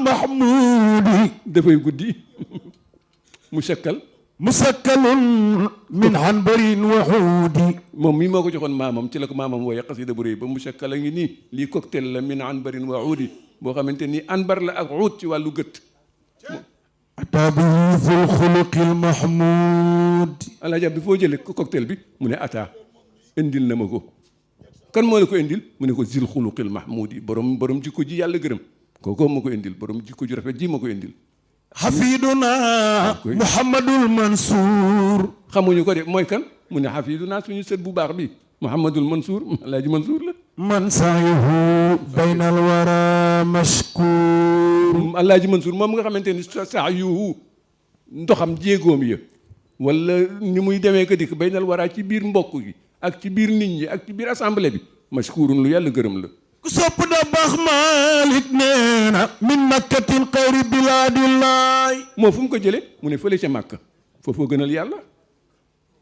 المحمود dafay guddi musakkalun من عنبر وعود moom mii moo ko joxoon maamam ci la ko maamam wooye xasida bu rëy ba musakkal a ngi nii lii cocktail la min anbarin wa uudi boo xamante ni anbar la ak uud ci wàllu gët أتى به ذو الخلق المحمود alaaji Abdu foo jële ko cocktail bi mu ne ata indil na ma ko kan moo la ko indil mu ne ko zil xuluqil mahmudi borom jikko ji yàlla gërëm kooko ma ko indil borom jikko ji rafet ji ma ko indil حفيدنا محمد المنصور xamuñu ko de mooy kan mu ne xafiduna suñu sët bu baax bi Mouhamadul Mansour alaaji Mansour la من سعيه بين الورى مشكور alaaji Mansour moom nga xamante ni saa yu ndoxam jéegoom ya wala ni muy demee ko dikk baynal waraa ci biir mbokk gi ak ci biir nit ñi ak ci biir assemblée bi mashkurun lu yàlla gërëm la كسب دباخ مالك نينا من مكة خير بلاد الله moo fu mu ko jëlee mu ne fële ca Màkka foofoo gënal yàlla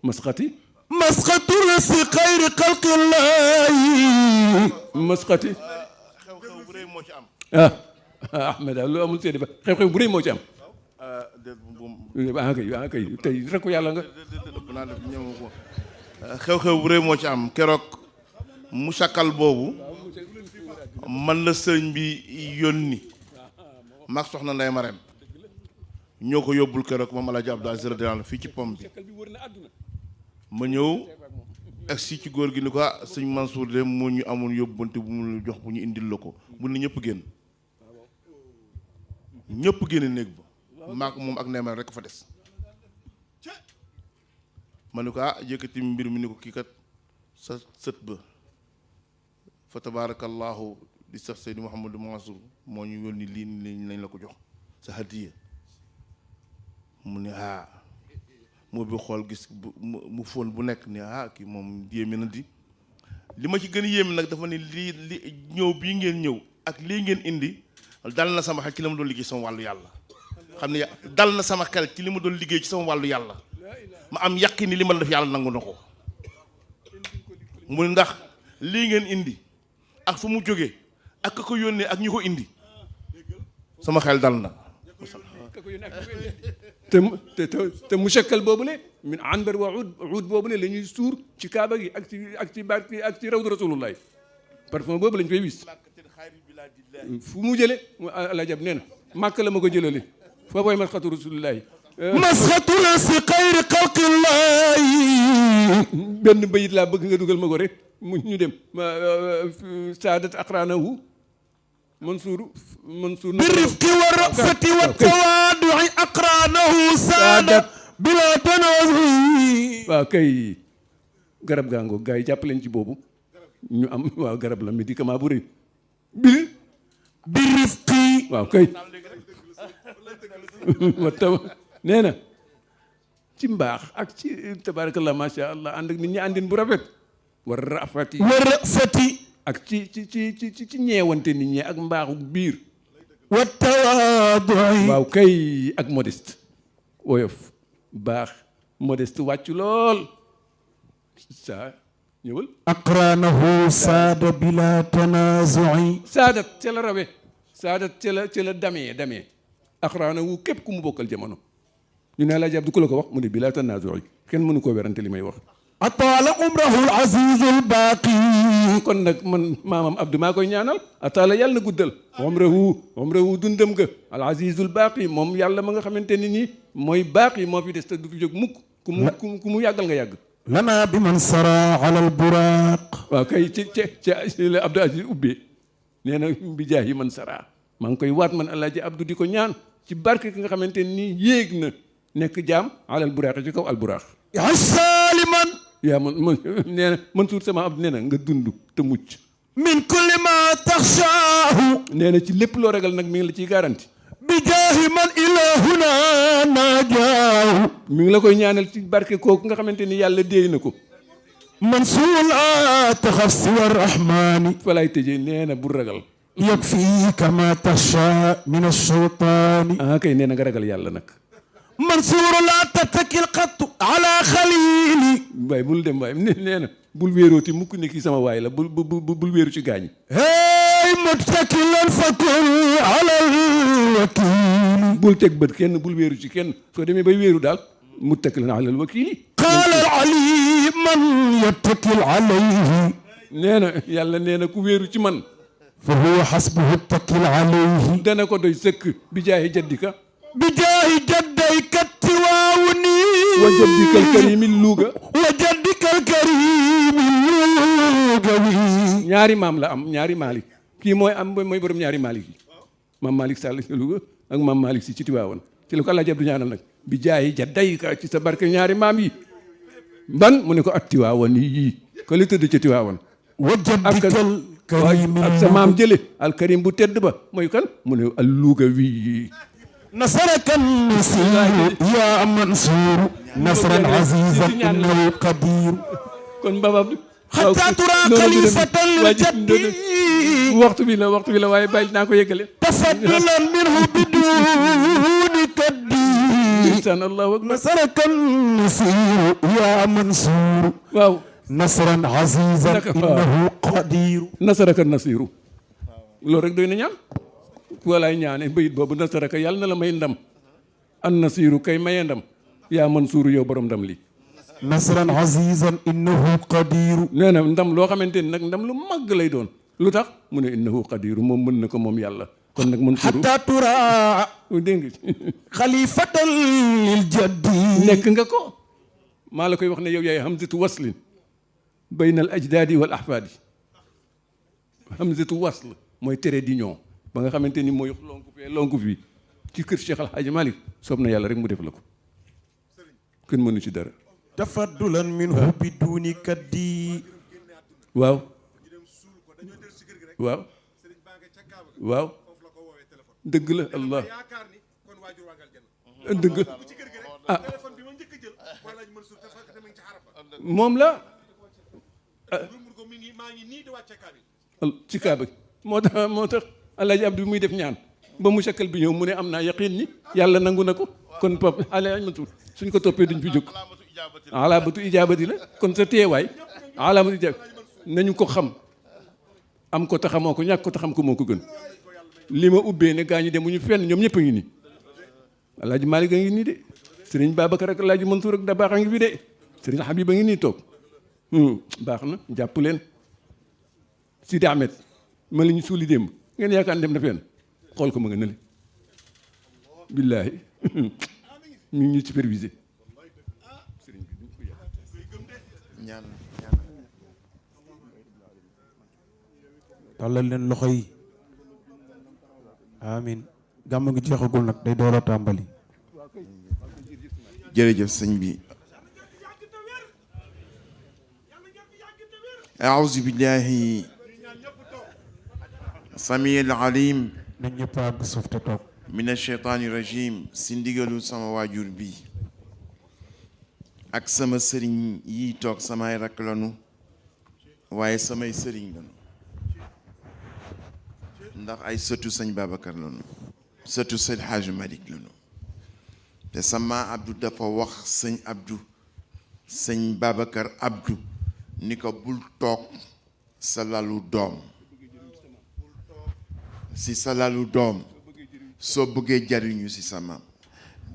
masxati مسقط رأس خير خلق الله masxati xew-xew bu rëy moo ci am. Ahmed lu amul seede ba xew-xew bu rëy moo ci am kay tey rek ko yàlla nga naa def ñëw ko xew-xew bu rëy moo ci am keroog musakkal boobu man la sëñ bi yónni mag soxna Ndeye Marème ñoo ko yóbbul keroog moom Alaaji Abdou Aziz radiyallaahu anhu fii ci pom bi ma ñëw agsi ci góor gi ni ko sëñ Mansour de moo ñu amoon yóbbante bu mu jox bu ñu indil la ko mu ne ñëpp génn néeg ba maa ko moom ak Ndeye Marème rek fa des ma ni ko yëkkati mbir mi ni ko kii kat sa sët ba fa tabaarakallaahu di sax Seydi Mouhamadou Mansour moo ñu yónni lii nañ la ko jox sa hadiya mu ne moo bi xool gis mu fóon bu nekk ni kii moom yéeme na di li ma ci gën a yéeme nag dafa ne lii ñëw bii ngeen ñëw ak lii ngeen indi dal na sama xel ci li ma doon liggéey sama wàllu yàlla xam ne dal na sama xel ci li ma doon liggéey ci sama wàllu yàlla ma am yàqi ni li ma def yàlla nangu na ko mu ne ndax lii ngeen indi ak fu mu jógee ak ka ko yónnee ak ñi ko indi sama xel dal na te musakkal boobule min anbar wa uud boobule la ñuy suur ci kaaba gi ak ci rawdu rasulullahi parfum boobu lañ koy wis fu mu jële Alaaji Abdu nee na màkk la ma ko jëlale foo booy masxatu rasulullahi مسخة رأس خير خلق الله benn bayit laa bëgg nga dugal ma ko rek mu ñu dem saadat aqranahu Mansour بالرفق والرأفة والتواضع أقرانه سادت بلا تنازع waaw kay garab gaa ngoog gars yi jàpp leen ci boobu ñu am waaw garab la médicament bu rëy بالرفق waaw kay wa taw nee na ci mbaax ak ci tabarakallah macha allah ànd ak nit ñi àndin bu rafet war rafati والرأفة ak ci ñeewante nit ñi ak mbaaxu biir والتواضع waaw kay ak modeste woyof baax modeste wàccu lool saa ñëwal أقرانه ساد بلا تنازع saadat ca la rawe saadat ca la damee aqraana wu képp ku mu bokkal jamono ñu ne Alaaji Abdu ku la ko wax mu ne bilaa tanaazu'i kenn mënu koo werante li may wax أطال عمره العزيز الباقي kon nag man maamam Abdou maa koy ñaanal ataala yàlla na guddal umrahu dundam ga al azizul baaqi moom yàlla ma nga xamante ni nii mooy baaqi moo fi des te du fi jóg mukk ku mu yàggal nga yàgg لنا بمن سرى على البراق waaw kay ci la Abdou Aziz ubbee nee na bi jaahi man sara maa ngi koy waat man Alaaji Abdou di ko ñaan ci barke ki nga xamante ni yéeg na nekk jaam alal buraax ci kaw al buraax عش سالما yaa man nee na Mansour sama Abdou nee na nga dund te mucc من كل ما تخشاه nee na ci lépp loo ragal nag mi ngi la ciy garanti بجاه من إلهنا نجاه mi ngi la koy ñaanal ci barke kooku nga xamante ni yàlla déey na ko منصور لا تخف سوى الرحمن fa laay tëjee nee na bu ragal يكفيك ما تخشى من الشيطان kay nee na nga ragal yàlla nag منصور لا تتكل قط على خليلي waaye bul dem waaye nee na bul wéerooti mukk ne kii sama waay la bul wéeru ci gaañ هي أي متكلا فكن على الوكيل bul teg bët kenn bul wéeru ci kenn soo demee bay wéeru daal muttakilan ala alwakili قال العلي من يتكل عليه nee na yàlla nee na ku wéeru ci man فهو حسبه اتكل عليه dana ko doy sëkk bi jaahi jaddika بجاه جديك التواوني wa jaddika alkarimi luuga وجدك الكريم اللغوي ñaari maam la am ñaari Malick kii mooy am mooy borom ñaari Malick yi maam Malick Sall ci Louga ak maam Malick si ci Tiwaawan ci la ko Alaaji Abdu ñaanal nag bi jaayi ja dayka ci sa barke ñaari maam yi ban mu ne ko at Tiwaawan yii ko li tëdd ci Tiwaawan وجدك الكريم ak sa maam jële alkarim bu tedd ba mooy kan mu ne al Louga wii نصرك النصير يا منصور نصرا عزيزا انه قدير kon baba حتى ترى خليفة الجد waxtu bi la waaye bàyyi naa ko yëggale تفضلا منه بدون تدبير insaan allahu akbar نصرك النصير يا منصور waaw نصرا عزيزا انه قدير nasaraka nasiru loolu rek doy na ñaan walaay ñaane bayit boobu nasaraka yàlla na la may ndam an nasiru kay maye ndam yaa Mansuuru yow borom ndam li نصرا عزيزا انه قدير nee na ndam loo xamante ni nag ndam lu màgg lay doon lu tax mu ne innahu qadiru moom mën na ko moom yàlla kon nag Mansuuru حتى ترى dégg nga خليفة للجد nekk nga ko maa la koy wax ne yow yaay hamzatu waslin bayna al ajdaadi wal ahfaadi hamzatu wasl mooy trait d'union ba nga xamante ni mooy lonku fii ci kër Cheikh Al Hadji Malick soob na yàlla rek mu def la ko kenn mënu ci dara تفضلا منه بدون كدي waaw waaw waaw dëgg la allah dëgg ah moom la ci kaaba moo tax Alaaji Abdu muy def ñaan ba mu sakkal bi ñëw mu ne am naa yaqin ni yàlla nangu na ko kon pap Alaaji Mansuur suñ ko toppee duñ fi jóg alaamatu ijaabati la kon sa teewaay alaamatu ijaabati nañu ko xam am ko taxamoo ko ñàkk ko taxam ko moo ko gën li ma ubbee ne gaa ñi demuñu fenn ñoom ñëpp a ngi nii Alaaji Maalik a ngi nii de Sëriñ Babacar ak Alaaji Mansuur ak Dabaax a ngi fi de Sëriñ Habib a ngi nii toog baax na jàpp leen Sidi Ahmed ma la ñu suuli démb ngeen yaakaar dem na fenn xool ko ma nga nële billaahi ñu ngi ñu supervisé tàllal leen loxo yi amin gàmm gi jeexagul nag day door a tàmbali jërëjëf sëñ bi aouzu billahi samiil alim nañ ñëpp àgg suuf te toog min asheytaani rajim si ndigalu sama waajur bi ak sama sëriñ yi toog samay rakk lanu waaye samay sëriñ lanu ndax ay sëtu sëñ Babacar lanu sëtu sëñ Hajj Malick lanu te sama Abdou dafa wax sëñ Abdou sëñ Babacar Abdou ni ko bul toog sa lalu doom si sa lalu doom soo bëggee jariñu si sa maam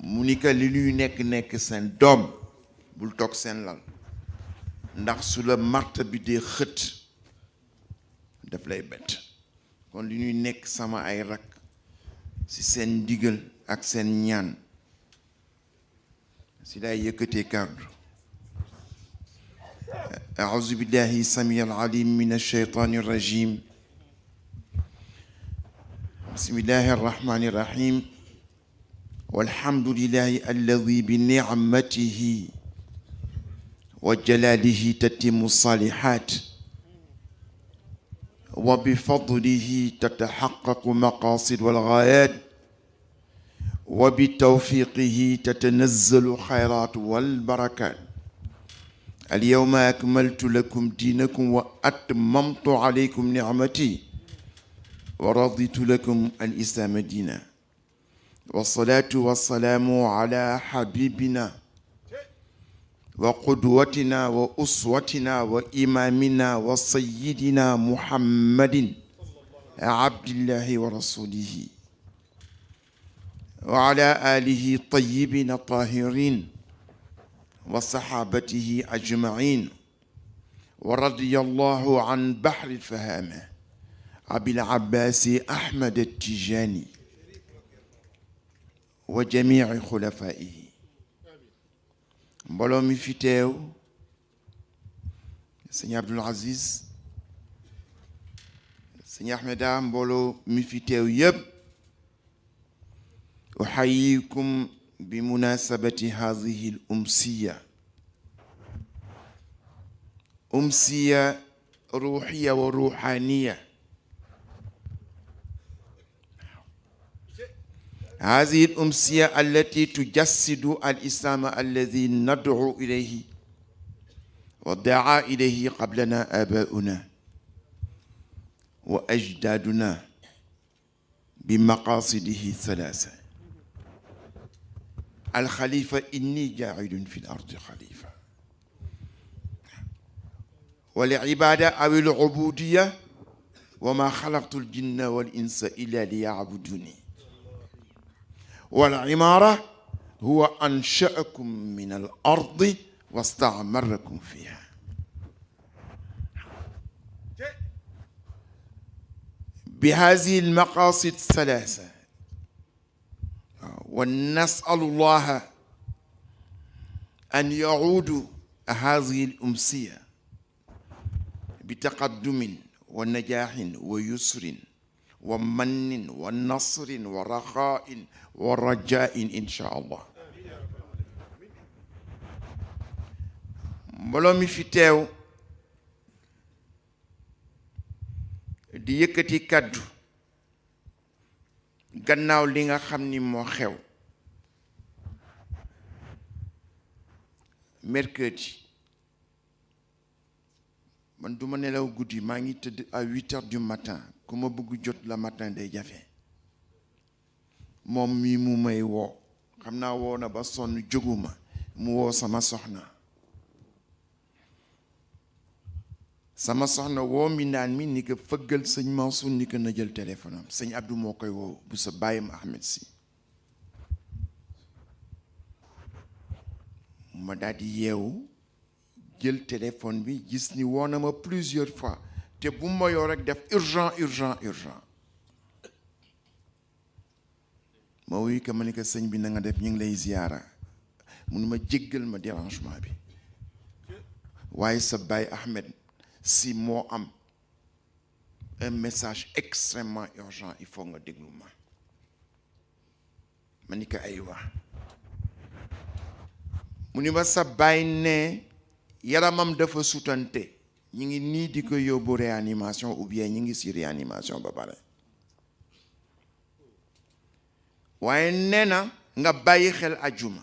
mu ni ko li ñuy nekk seen doom bul toog seen lal ndax su la marta bi dee xët daf lay bett kon li ñuy nekk sama ay rak si seen ndigal ak seen ñaan si lay yëkkatee kàddu أعوذ بالله السميع العليم من الشيطان الرجيم بسم الله الرحمن الرحيم والحمد لله الذي بنعمته وجلاله تتم الصالحات وبفضله تتحقق مقاصد والغايات وبتوفيقه تتنزل الخيرات والبركات اليوم أكملت لكم دينكم وأتممت عليكم نعمتي ورضيت لكم الإسلام دينا والصلاة والسلام على حبيبنا وقدوتنا وأسوتنا وإمامنا وسيدنا محمد abdillahi wa rasulihi wa ala alihi tayyibin tahirin wa sahabatihi ajmain wa radiyallahu an bahri al-fahama abil abbasi ahmad at-tijani wa jami'i khulafaihi. mbooloo mi fi teew sëñ Abdul Aziz, sëñ Ahmeda, mbooloo mi fi teew yépp, uxayikum bi munasabati hadihi al umsiya, umsiya ruuxiya wa ruuxaaniya. هذه الأمسية التي تجسد الإسلام الذي ندعو إليه ودعا إليه قبلنا آباؤنا وأجدادنا بمقاصده الثلاثة. الخليفة إني جاعل في الأرض خليفة، والعبادة أو العبودية وما خلقت الجن والإنس إلا ليعبدوني، والعمارة هو أنشأكم من الأرض واستعمركم فيها. بهذه المقاصد الثلاثة، ونسأل الله أن يعود هذه الأمسية بتقدم ونجاح ويسر ومن ونصر ورخاء ورجاء إن شاء الله. mbooloo mi fi teew di yëkkati kàddu gannaaw li nga xam ni moo xew mercredi. man duma nelaw guddi, maa ngi tëdd à 8 heures du matin. ku ma bëgg jot la matin day jafe. moom mii mu may woo, xam naa woo na ba sonn jóguma, mu woo sama soxna woo mi naan mi ni ko fëggal sëñ Mansour ni ko na jël téléphone am. sëñ Abdou moo koy woo bu sa bàyyam Ahmed si. ma daal di yeewu jël téléphone bi, gis ni woo na ma plusieurs fois, te bu ma yoo rek def urgent. ma wuyu ko ma ni ko sëñ bi na nga def, ñu ngi lay ziyaara. mun ma jéggal ma dérangement bi, waaye sa baay Ahmed si moo am un message extrêmement urgent, il faut nga déglu ma. ma ni ko aywa. mu ni ma sa baay ne yaramam dafa sutante, ñu ngi nii di ko yóbbu réanimation ou bien ñu ngi si réanimation ba pare, waaye nee na nga bàyyi xel ajuma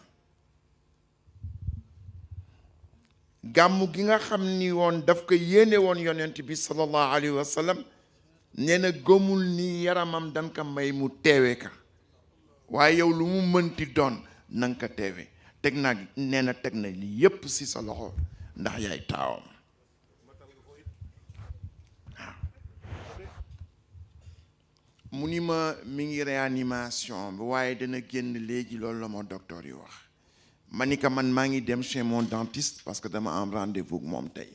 gàmmu gi nga xam ni woon daf ko yéene woon yonent bi sallallahu alayhi wa sallam. nee na gëmul ni yaramam dan ko may mu teewe ka, waaye yow lu mu mënti doon nanga ko teewe. teg naa nee na teg na li yépp si sa loxo ndax yaay taawam. mu ni ma mi ngi réanimation bi waaye dana génn léegi, loolu la ma docteur yi wax. ma ni ka man maa ngi dem chez mon dentiste parce que dama am rendez-vous ak moom tey,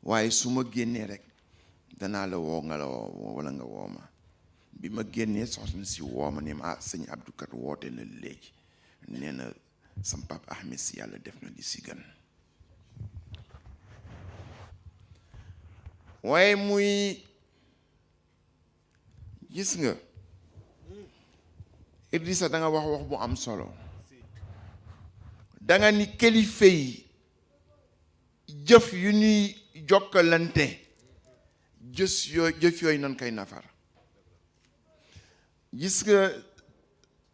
waaye su ma génnee rek danaa la woo nga la woo wala nga woo ma. bi ma génnee soxna si woo ma ni ma sëñ Abdou kat woote na léegi, nee na sam papa Ahmed si yàlla def na li si gën. waaye muy gis nga Idrissa, da nga wax bu am solo. da nga ni kilifa yi jëf yu ñuy jokkalante, jëf yooyu nan koy nafar. gis nga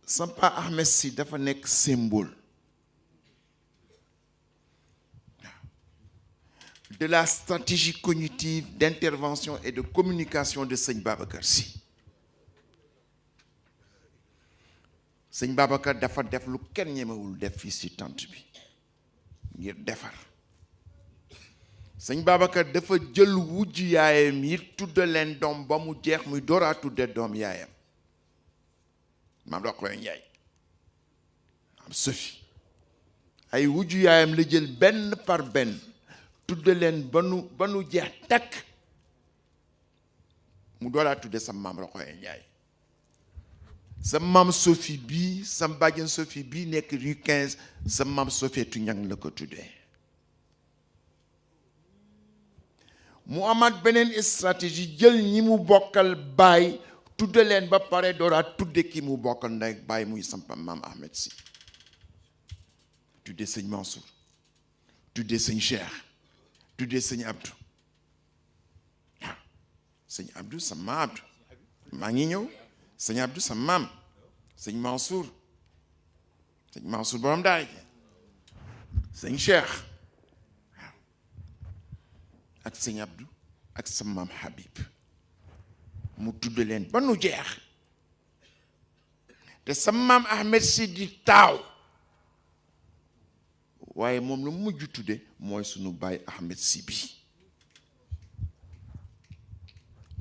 sam papa Ahmed si dafa nekk symbole de la stratégie cognitive d'intervention et de communication de sëñ Babacar Sy. sëñ Babacar dafa def lu kenn ñemewul def fii si tant bi ngir defar. sëñ Babacar dafa jël wujj yaayam yi tudde leen doom ba mu jeex muy dooraa tudde doom yaayam maam Rokhaya Ndiaye am Sophie ay wujju yaayam la jël benn par benn tudde leen ba nu jeex takk mu dooraa tudde sa maam Rokhaya Ndiaye sa maam Sophie bii sa bàjjen Sophie bii nekk rue 15 sa maam Sophie tu ñang la ko tuddee mu amaat beneen stratégie jël ñi mu bokkal baay tudde leen ba pare dooraa tudde ki mu bokkal ndey baay muy sampa maam Ahmed Sy tudde sëñ Mansour tudde sëñ Cheikh tudde sëñ Abdou waaw sëñ Abdou sa maam Abdou maa ngi ñëw sëñ Abdou sa maam sëñ Mansour borom daay sëñ Cheikh waaw ak sëñ Abdou ak sa maam Habib mu tudd leen ba nu jeex te sa maam Ahmed Sy di taaw waaye moom lu mujj tudde mooy sunu baay Ahmed Sy bi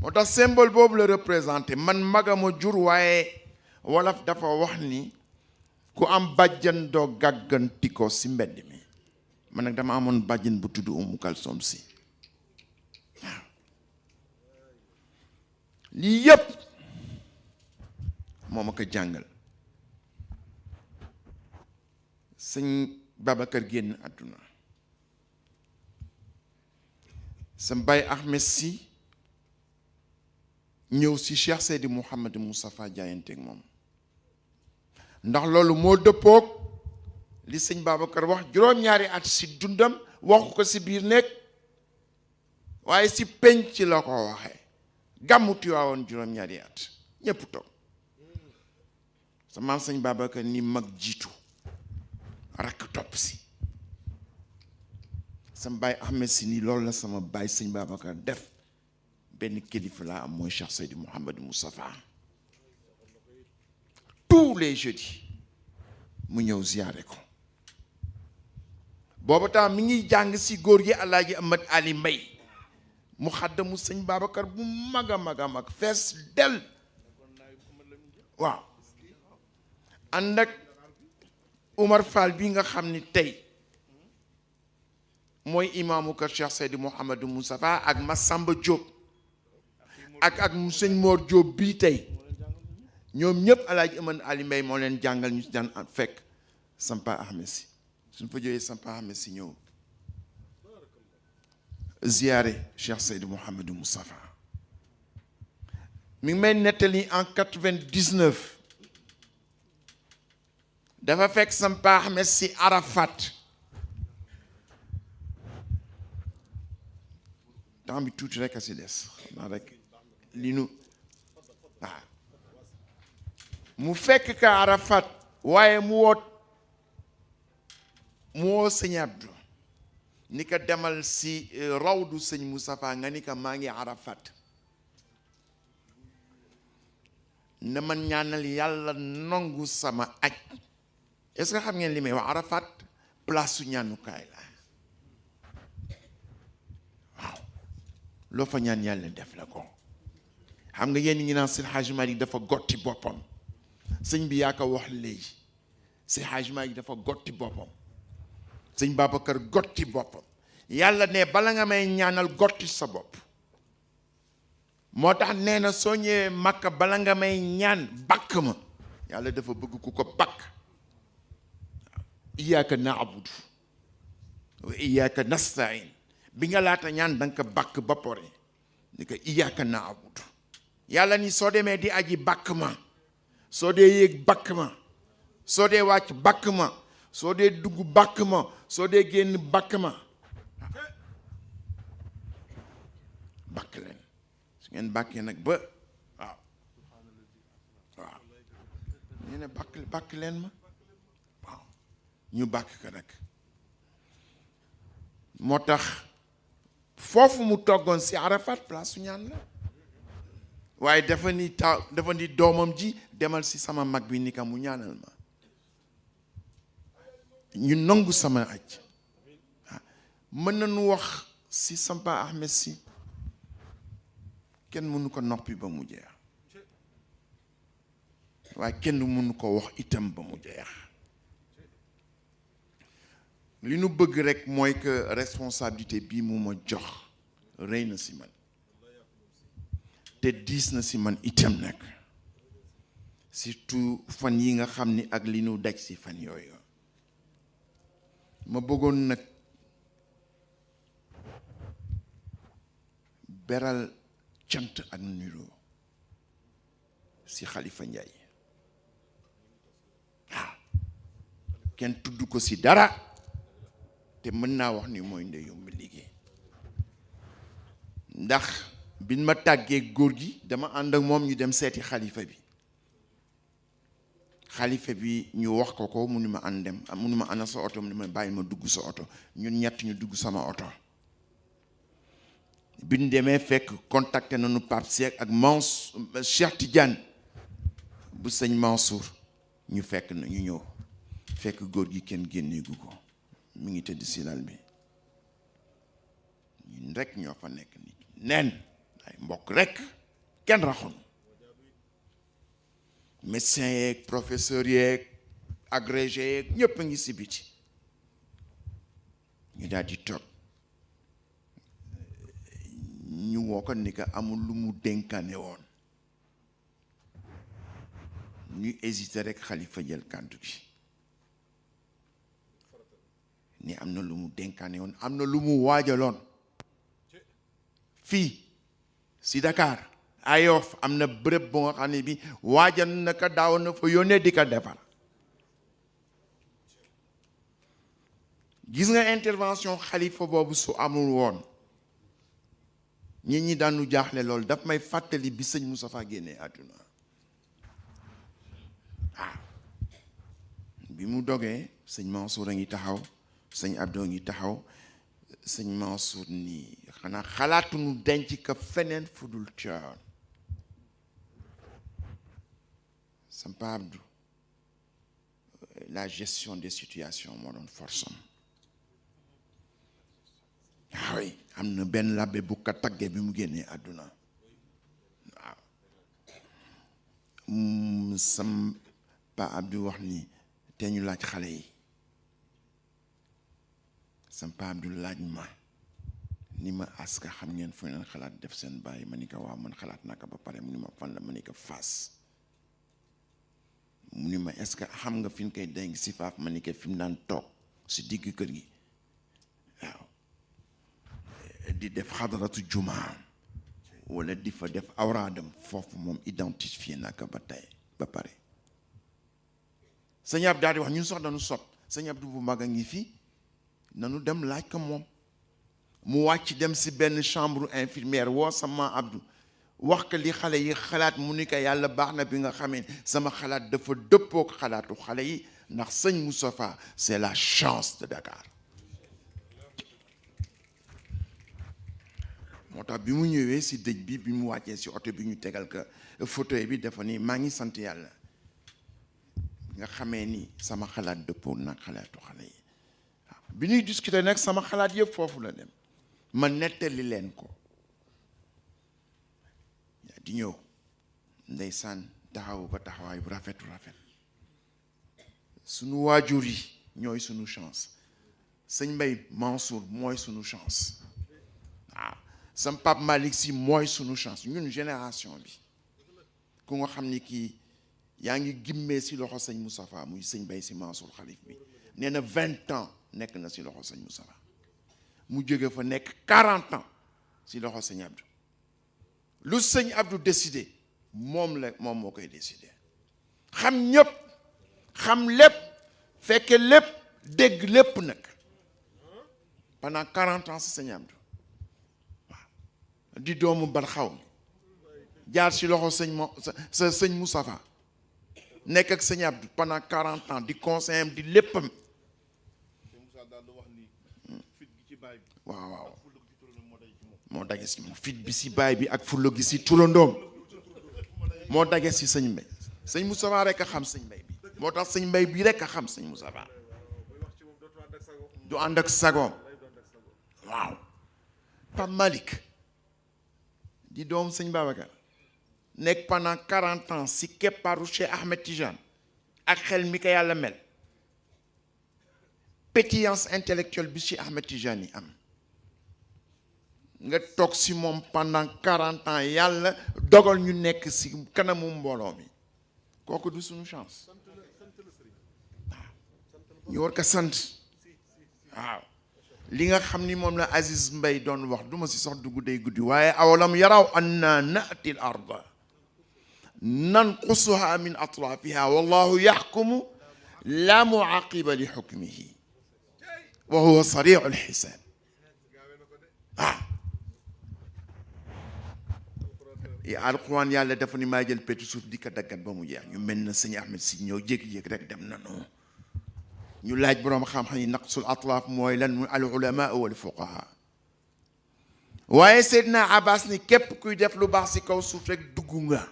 moo tax symbole boobu la représenté man magama jur waaye wolof dafa wax ni ku am bàjjan doo gàgganti ko si mbedd mi man nag dama amoon bàjjan bu tudd Umu Kalsom Sy waaw lii yépp moo ma ko jàngal sëñ Babacar génn àdduna sa baay Ahmed Sy ñëw si Cheikh Seydi Mouhamadou Moustapha jaayanteeg moom ndax loolu moo dëppoog li sëñ Babacar wax juróom-ñaari at si dundam waxu ko si biir nekk waaye si penc la ko waxee gàmmu Tiwaawoon juróom-ñaari at ñépp toog sa maam sëñ Babacar ni mag jiitu rakk topp si sama baay Ahmed Sy ni loolu la sama baay sëñ Babacar def benn kilifa laa am mooy Cheikh Seydi Mouhamadou Moustapha tous les jeudis mu ñëw ziyaare ko booba temps mi ngi jàng si góor gi Alaaji Ahmad Ali Mbay mu xaddamu sëñ Babacar bu mag a mag fees del waaw ànd ak Umar Fall bi nga xam ni tey mooy imaamu kër Cheikh Seydi Mouhamadou Moustapha ak Massamba Diop ak sëñ Mor Diop bii tey ñoom ñëpp Alaaji Ahmad Ali Mbay moo leen jàngal ñu si daan fekk Sampa Ahmed Sy suñ fa jógee Sampa Ahmed Sy ñëw ziyaare Cheikh Seydi Mouhamadou Moustapha mi ngi may nettali en 99 dafa fekk Sampa Ahmed Sy Arafat temps bi tuuti rek a si des xam naa rek li nu waaw mu fekk ka Arafat waaye mu woo sëñ Abdou ni ka demal si rawdu sëñ Moustapha nga ni ka maa ngi Arafat na man ñaanal yàlla nangu sama aj est-ce que xam ngeen li may wax Arafat place su ñaanukaay la waaw loo fa ñaan yàlla def la ko xam nga yéen ñi naan Seydi Hadji Malick dafa gotti boppam sëñ bi yaa ko wax léegi Seydi Hadji Malick dafa gotti boppam sëñ Babacar gotti boppam yàlla ne bala nga may ñaanal gotti sa bopp moo tax nee na soo ñëwee Makka bala nga may ñaan bakk ma yàlla dafa bëgg ku ko bakk iyyaka na'budu wa iyyaka nasta'in bi nga laata ñaan danga ko bakk ba pare ni ko iyyaka na'budu yàlla ni soo demee di aji bakk ma soo dee yéeg bakk ma soo dee wàcc bakk ma soo dee dugg bakk ma soo dee génn bakk ma bakk leen su ngeen bàkkee nag ba waaw ñu ne bakk leen ma waaw ñu bàkk ko nag moo tax foofu mu toggoon si Arafat place su ñaan la waaye dafa ni doomam ji demal si sama mag bi ni ka mu ñaanal ma ñu nangu sama aj mën nañu wax si Sampa Ahmed si kenn mënu ko noppi ba mu jeex waaye kenn mënu ko wax itam ba mu jeex li nu bëgg rek mooy que responsabilité bii mu ma jox rëy na si man te diis na si man itam nag surtout fan yi nga xam ni ak li nu daj si fan yooyu ma bëggoon nag beral cant ak nuyoo si Khalifa Ndiaye waaw kenn tudd ko si dara te mën naa wax ni mooy ndeyu mu liggéey ndax biñ ma tàggee góor gi dama ànd ak moom ñu dem seeti xalifa bi ñu wax ko mu ni ma ànd dem mu ni ma ana sa oto mu ni ma bàyyi ma dugg sa oto ñun ñett ñu dugg sama oto biñ demee fekk contacté nañu Pape Seck ak Mansour Cheikh Tidiane bu sëñ Mansour ñu fekk na ñu ñëw fekk góor gi kenn génneegu ko mi ngi tëdd si lal bi ñun rek ñoo fa nekk nit neen ay mbokk rek kenn raxoon médecin yeeg professeur yeeg agrégé yeeg ñëpp a ngi si biti ñu daal di toog ñu woo ko ni ko amul lu mu dénkaane woon ñuy hésité rek Khalifa jël kàddu gi ni am na lu mu dénkaane woon am na lu mu waajaloon fii si Dakar Ayof am na bërëb bu nga xam ne bi waajal na ko daaw na fa yónnee di ko defar gis nga intervention Khalifa boobu su amul woon ñi daanu jaaxle loolu daf may fàttali bi sëñ Moustapha génnee àdduna waaw bi mu dogee sëñ Mansour a ngi taxaw sëñ Abdou ngi taxaw sëñ Mansour nii xanaa xalaatuñu denc ko feneen fu dul Tiwaawan sëñ Abdou la gestion des situations moo doon force am oui am na benn labbe bu ko taggee bi mu génnee àdduna waaw sëñ Abdou wax ni te ñu laaj xale yi sëñ Abdou laaj ma ni ma aska xam ngeen fu ngeen xalaat def seen bàyyi ma ni ko waaw man xalaat naa ko ba pare mu ni ma fan la ma ni ko Fass mu ni ma est-ce que xam nga fi ñu koy denc si Faaf ma ni ko fi mu daan toog si digg kër gi waaw di def xadaratu jumaa wala di fa def awraadam foofu moom identifié naa ko ba tey ba pare sëñ Abdou daal di wax ñun sax dañu sot sëñ Abdou bu mag a ngi fii nanu dem laaj ko moom mu wàcc dem si benn chambre infirmière woo sama Abdou wax ko li xale yi xalaat mu ni ko yàlla baax na bi nga xamee sama xalaat dafa dëppook xalaatu xale yi ndax sëñ Moustapha c'est la chance de Dakar moo tax bi mu ñëwee si dëj bi mu wàccee si oto bi ñu tegal ko fauteuil bi dafa ni maa ngi sant yàlla nga xamee ni sama xalaat dëppoo nag xalaatu xale yi waaw bi ñuy discuter nag sama xalaat yëpp foofu la dem ma nettali leen ko di ñëw ndeysaan taxawu ko taxawaay bu rafet sunu waajur yi ñooy sunu chance sëñ Mbaye Mansour mooy sunu chance waaw sam Pape Malick Sy mooy sunu chance ñun génération bi ku nga xam ni kii yaa ngi gimmee si loxo sëñ Moustapha muy sëñ Mbaye Sy Mansour xalif bi nee na 20 ans nekk na si loxo sëñ Moustapha mu jóge fa nekk 40 ans si loxo sëñ Abdou lu sëñ Abdou décidé moom moo koy décidé xam ñëpp xam lépp fekke lépp dégg lépp nag pendant 40 ans si sëñ Abdou waaw di doomu Barxaw jaar si loxo sëñ Moustapha nekk ak sëñ Abdou pendant 40 ans di conseil am di léppam waaw moo dage si moom fit bi si baay bi ak fulla gi si turandoom moo dage si sëñ Mbay sëñ Moustapha rek a xam sëñ Mbay bi moo tax sëñ Mbay bi rek a xam sëñ Moustapha du ànd ak sagoom waaw Pape Malick di doom sëñ Babacar nekk pendant 40 ans si keppaaru Cheikh Ahmed Tidiane ak xel mi ko yàlla mel pétillance intellectuelle bi Cheikh Ahmed Tidiane yi am nga toog si moom pendant 40 ans yàlla dogal ñu nekk si kanamu mbooloo mi kooku du suñu chance waaw ñu war ko sant waaw li nga xam ni moom la Aziz Mbaye doon wax duma si sax dugg day guddi waaye awalam yaraw anna na'ti al arda nanqusuha min atrafiha wallahu yaxkumu la muaqiba li xukmihi wa huwa sariu alxisaab alquran yàlla dafa ni maa jël pétu suuf di ko daggat ba mu jeex ñu mel na sëñ Ahmed si ñëw jékki-jékki rek dem na noonu ñu laaj boroom xam-xam yi naqsul atraaf mooy lan mu al ulama wal fuqaha waaye Seydina Abbas ni képp kuy def lu baax si kaw suuf rek dugg nga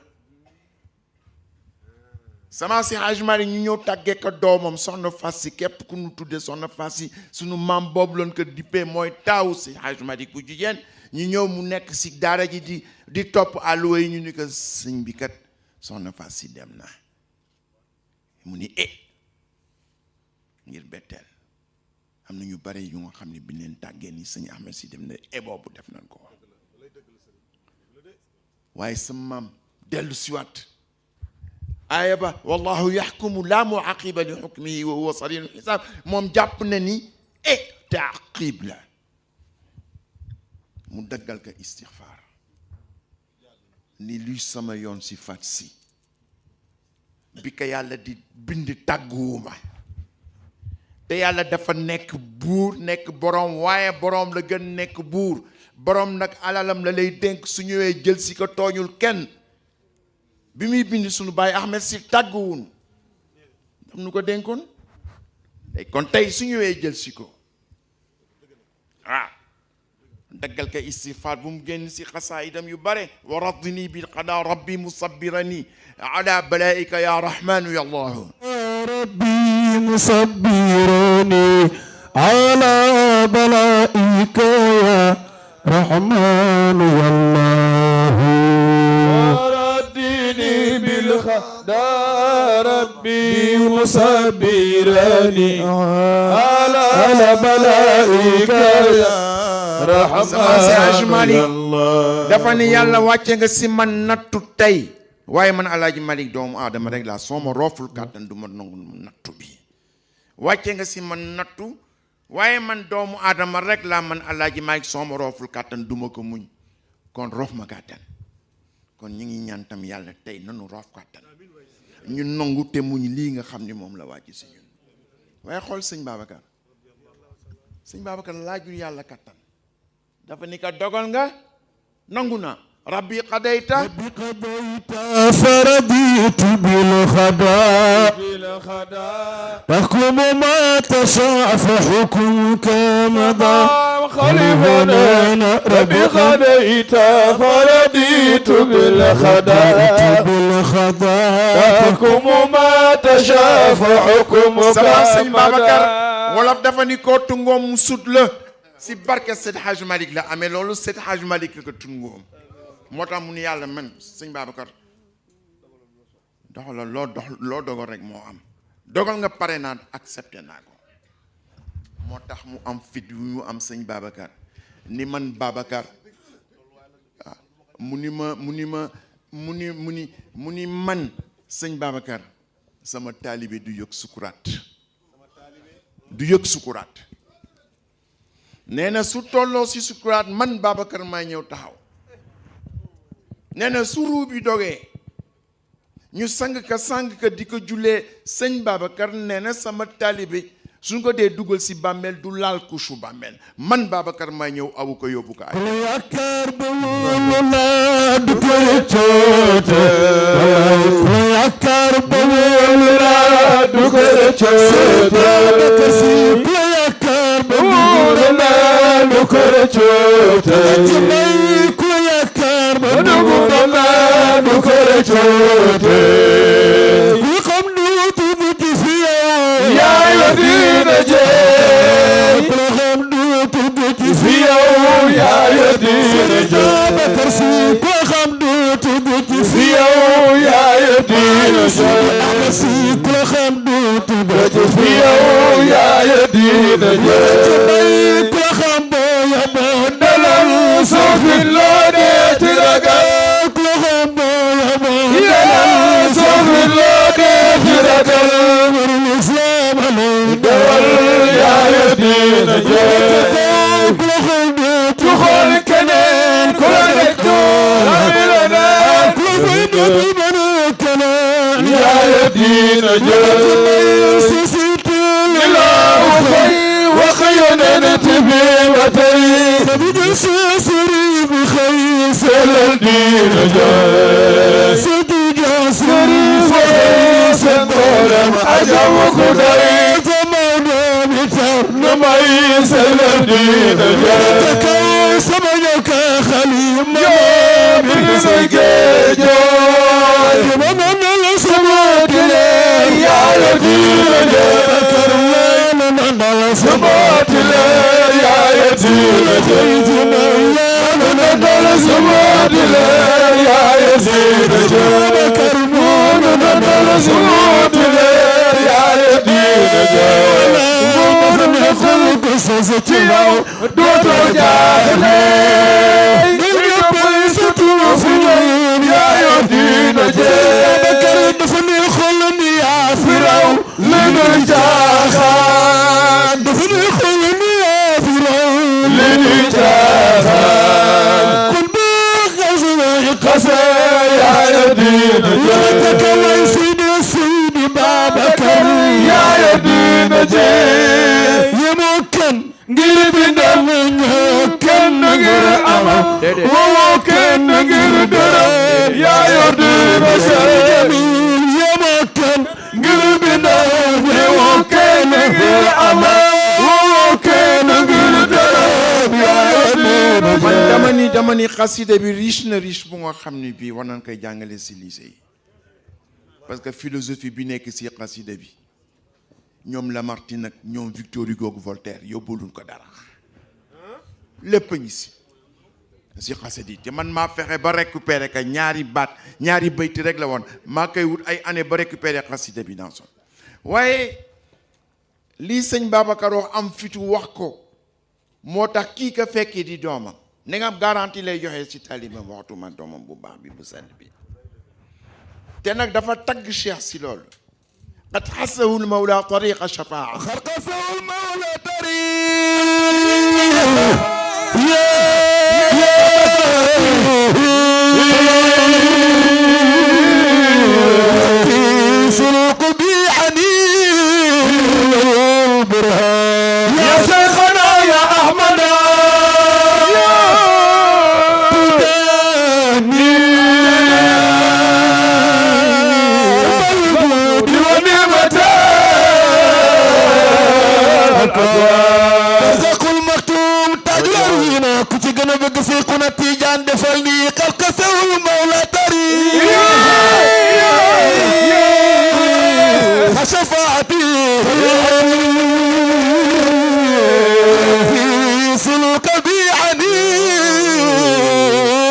sama si Hajj Mari ñu ñëw tàggee ko doomam soxna Fas si képp ku ñu tuddee soxna Fas si suñu maam boobu loon ko dippee mooy taawu si Hajj Mari ku jigéen ñu ñëw mu nekk si daara ji di topp àlluwa yi ñu ni ko sëñ bi kat soxna Fas si dem na mu ni ngir betteel am na ñu bare yu nga xam ne bi leen tàggee ni sëñ Ahmed si dem na boobu def nañ ko waaye sa maam dellu siwaat aaya ba wallahu yaxkumu la muaqiba li xukmihi wa huwa sariul xisaab moom jàpp na ni taaqib la mu daggal ko istixfaar ni luy sama yoon si fat si bi ko yàlla di bind tàgguwuma te yàlla dafa nekk buur nekk boroom waaye boroom la gën nekk buur boroom nag alalam la lay dénk su ñëwee jël si ko tooñul kenn bi muy bind suñu baay Ahmed si tàgguwun dam nu ko dénkoon kon tey su ñëwee jël si ko daggal ka istighfar bu mu génn si xasaayidam yu bare wa radini bil qada rabbi musabbirani ala balaika ya rahmanu ya allahu ربي مصبرني على بلائك يا رحمن يا الله وردني بالخدا ربي مصبرني على بلائك يا رحمن يا الله dafa ni yàlla wàcce nga si man nattu tey waaye man Alaaji Malik doomu aadama rek laa soo ma rooful kàttan du ma nangu nattu bi wàcce nga si man nattu waaye man doomu aadama rek laa man Alaaji Malik soo ma rooful kàttan du ma ko muñ kon roof ma kàttan kon ñu ngi ñaan tam yàlla tey nanu roof kàttan ñu nangu te muñ lii nga xam ni moom la wàcc si ñun waaye xool sëñ Babacar laajul yàlla kàttan dafa ni ka dogal nga nangu na ربي قضيت فرضيت بالخدا تحكم ما تشاء فحكمك مضى خليفنا ربي قضيت فرضيت بالخدا تحكم ما تشاء فحكمك مضى wolof dafa ni ko tungoom sut la si barke Seydi Hadj Malick la amee loolu Seydi Hadj Malick la ko tungoom moo tax mu ni yàlla man sëñ Babacar doxalal loo dogal rek moo am dogal nga pare naa accepté naa ko moo tax mu am fit yu mu am sëñ Babacar ni man Babacar mu ni man sëñ Babacar sama taalibe du yëg sukuraat nee na su tolloo si sukuraat man Babacar maa ñëw taxaw nee na su ruu bi dogee ñu sang ka di ko jullee sëñ Babacar nee na sama taalibe suñ ko dee dugal si bàmmeel du laal couche bàmmeel man Babacar maa ñëw awu ko yóbbu ko ay yaakaar ba wóolu laa du ko rëccoote yaakaar ba wóolu laa du ko rëccoote yaakaar ba wóolu laa du ko rëccoote yaakaar ba du ko rëccoote ku xam duutu mucc fi yow yaay wa diina jee ku xam duutu mucc fi yow yaay wa نسيك لخمدوت بجفيا يا يدين جايك لخمدو يا بدل صوف اللونية رقاك لخمدو يا بدل صوف اللونية رقاك الإسلام عليك دول يا يدين جايك لخمدو تخل كنين كل دكتور عملنا يا يدين إله خي وخينا نتبي وتري سري بخير سل الدين جاي سدي جاسري سنقولم عجب خدري نمي سل الدين جاي سمعك خليل من سجاجاي من السماء يا يدين سمعت لا يا يدين ندل سمعت لا يا يدين كرمون ندل سمعت لا يا يدين خلق سوزتيو دوتو جاهلي يا يدين بكر دفني خلني يا فرعون لنجاخان دفني خلني يا فرعون لنجاخان كل بغزنا قسى يا يدين يدك الله سيدي سيدي بابكر يا يدين يمكن قلبنا كن غير أمام وممكن غير درم يا يدين جميل يمكن قلبنا وممكن غير أمام وممكن غير درم يا يدين dama ni xasida bi riche na riche bu nga xam ne bii war nañ koy jàngale si lycée yi parce que philosophie bi nekk si xasida bi ñoom Lamartine ak ñoom Victor Hugo ak Voltaire yóbbuluñ ko dara lépp a ngi si xasida yi te man maa fexe ba récupérer ka ñaari baat ñaari bayti rek la woon maa koy wut ay année ba récupérer xasida bi dans son waaye lii sëñ Babacar wax am fitu wax ko moo tax kii ka fekkee di doomam ne nga am garantie lay joxe ci talibam waxtuma doomam bu baax bi bu sell bi te nag dafa tagg cheikh si loolu qad xasahu lmawla tariqa shafaa خرقسه المولى طريق سلوك بيعني البرهان يا شيخنا يا أحمد رزق المكتوم تجلرينا كتي جنا بقسي قنا تيجان دفلني قلقسه المولى طريق شفاعتي في سلوك بيعني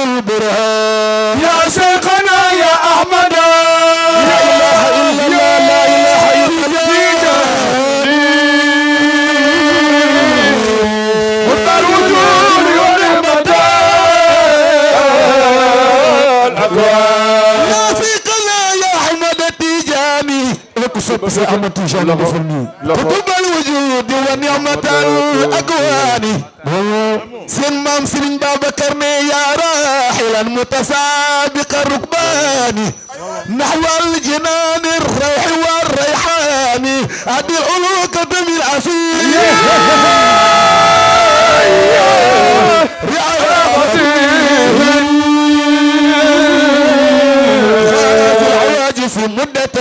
البرهان يا شيخنا يا أحمد لا إله إلا الله لا إله إلا الله الوجود ونعمة الأكوان يا ثقنا يا أحمد التيجاني لك سب سي أحمد التيجاني بفرني كتب الوجود ونعمة الأكوان سن مام سن بابكر يا راحلا متسابق الركبان نحو الجنان الروح والريحان أدي الألوك دم العفيف في مدة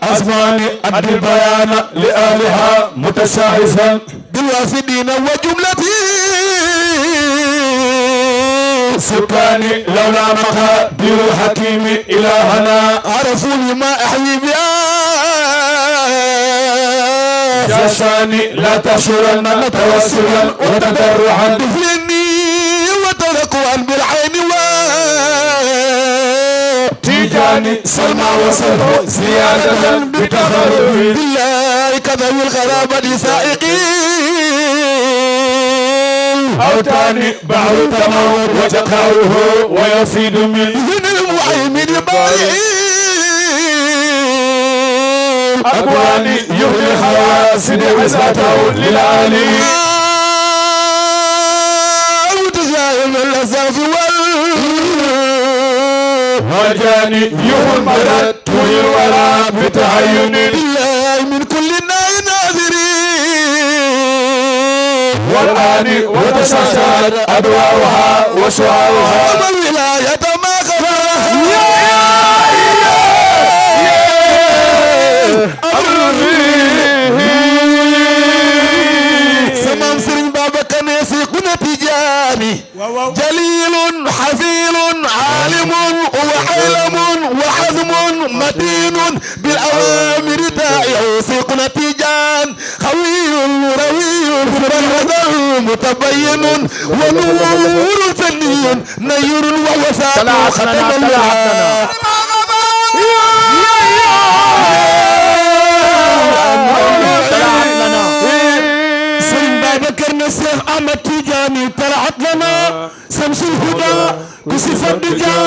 الأزمان أدي البيان لآلها متشاعفا بالوافدين وجملة سكاني لولا مقادير الحكيم إلهنا عرفوا لما أحيي بها جاشاني لا تشعرن توسلا وتضرعا دفلني وتركوا بالعين تيجا أوتاني سلمى وسلمى زيادة بتخرج بالله كذوي الغرابة سائقين أوتاني بحر تمام وتقاره ويفيد من المعيمن البارئين أبواني يغني حواسد عزته للعالي متزايم اللذاذ وجاني يغن مدد طوي الورى بتعين بالله من كل ناظرين والآن وتشاشت أدواؤها وشعاعها وما الولاية ما خفاها سمام سرين بابا كنيسي قنا تجاني جليل حفيل عالم وحلم وحزم متين بالأوامر تائع سيقنا تجان خوي روي متبين ونور فني نير ووساط ختم الله الشيخ أحمد تيجاني طلعت لنا شمس الهدى كشف الدجى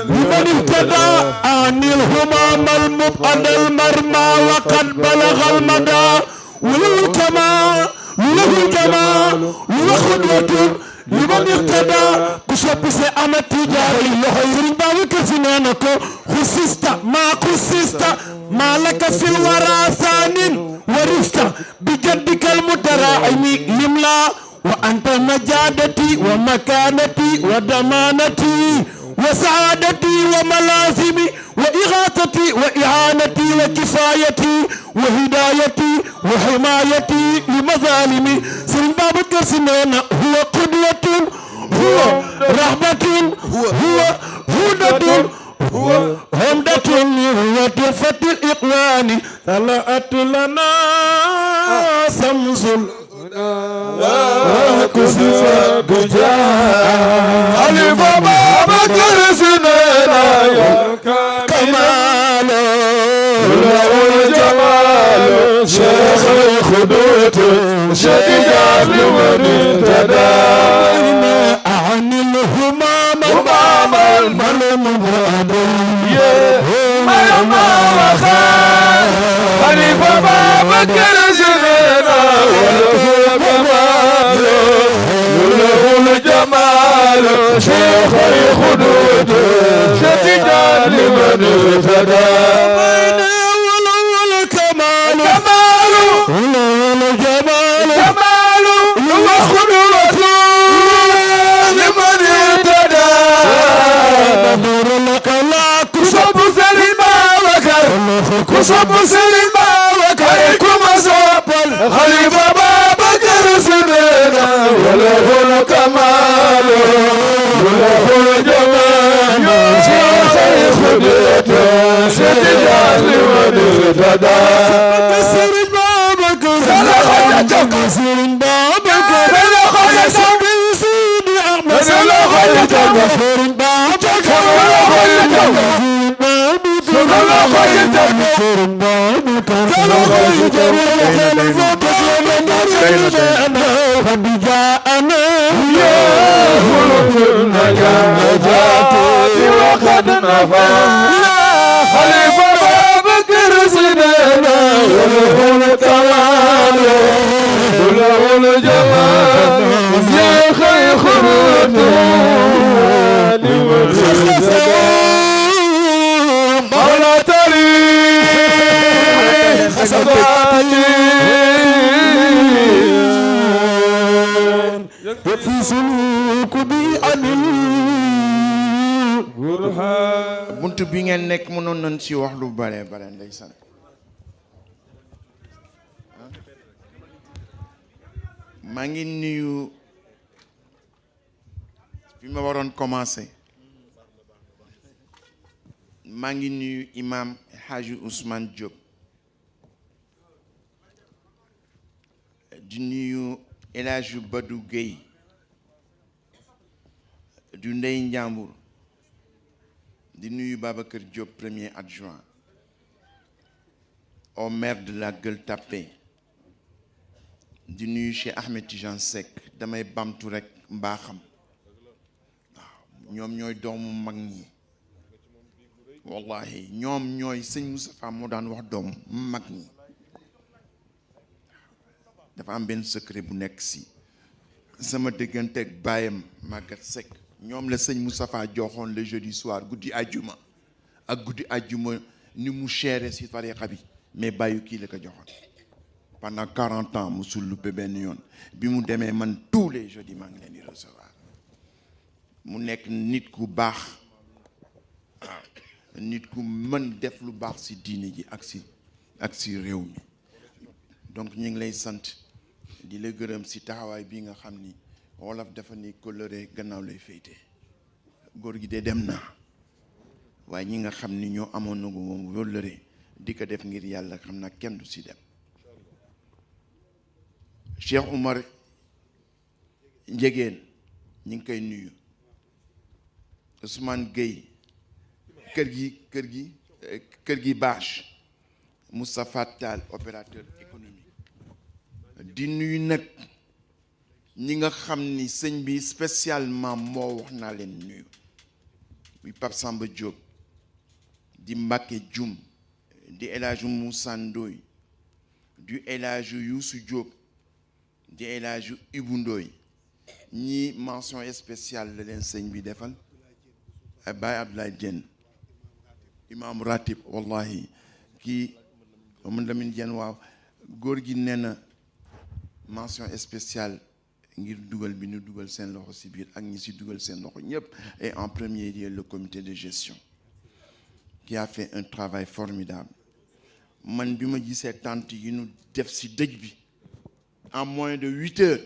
لمن اهتدى عن الهمام المبعد المرمى وقد بلغ المدى وله الكمال له الجمال له خدوة لمن اهتدى كشف أحمد تيجاني لخير بابك سنانك خصصت ما لك في الورى ثان ورثت بجدك المتراعم لملا وأنت نجادتي ومكانتي ودمانتي وسعادتي وملازمي وإغاثتي وإعانتي وكفايتي وهدايتي وحمايتي لمظالمي سن بابك سنانا هو قدوة هو رحمة هو هدى هو همدة وتلفة الإقوان طلعت لنا شمس وكسف الدجى خليفة بابكر سنينا يا كمال له الجمال شيخ الخدود شديد لمن اهتدى عن الهمام المرمى ما وخا خليفة بابكر سنينا وله الجمال شيخ الخدود شديد لمن اهتدى والكمال والجمال وخدوة لمن اهتدى نور لك لا كسب سلمى وكر كسب سلمى وكركم صوب خليفة بابكر سنينا وله الكمال وله الجمال شيخ الخدود شديد لمن اهتدى كسر بابك كسر بابك سيدي أحمد كسر بابك قد جاءنا النجاة وقد نفى خليفة بابكر سنينا وله الكمال وله الجمال يا خير الرجال مولا تاريخ خسباتي في سلوك بأن buntu bi ngeen nekk mënoon nañ ci wax lu bare bare ndeysaan maa ngi nuyu fi ma waroon commencer maa ngi nuyu imam Hadji Ousmane Diop di nuyu El Hadji Badou Gueye du Ndey Njàmbur di nuyu Babacar Diop premier adjoint au maire de la Gueule Tapée di nuyu Cheikh Ahmed Tidiane Seck damay bamtu rek mbaaxam waaw ñoom ñooy doomu mag ñi wallahi ñoom ñooy sëñ Moustapha moo daan wax doomu mag ñi dafa am benn secret bu nekk si sama diggante ak baayam Maguette Seck ñoom la sëñ Moustapha joxoon le jeudi soir guddi àjjuma ak guddi àjjuma ni mu chéré si tariqa bi mais bàyyu kii la ko joxoon pendant 40 ans musul luppe benn yoon bi mu demee man tous les jeudis maa ngi leen di recevoir mu nekk nit ku baax waaw nit ku mën def lu baax si diine ji ak si réew mi donc ñu ngi lay sant di la gërëm si taxawaay bi nga xam ni wolof dafa ni coloré gannaaw lay féete góor gi de dem na waaye ñi nga xam ni ñoo amoon na ko moom wóllëre di ko def ngir yàlla xam naa kenn du si dem Cheikh Oumar Njegéen ñi ngi koy nuyu Ousmane Gueye kër gi bâche Moustapha Tall opérateur économique di nuyu nag ñi nga xam ni sëñ bi spécialement moo wax naa leen nuyu muy Pape Samba Diop di Mbacké Dioum di El Hadj Moussa Ndoye du El Hadj Youssou Diop di El Hadj Ibou Ndoye ñi mention spéciale la leen sëñ bi defal Baye Abdoulaye Diène imam ratib wallahi kii man Lamine Diène waaw góor gi nee na mention spéciale ngir dugal bi ñu dugal seen loxo si biir ak ñi si dugal seen loxo ñëpp et en premier lieu le comité de gestion qui a fait un travail formidable man bi ma gisee tente yi ñu def si dëj bi en moins de 8 heures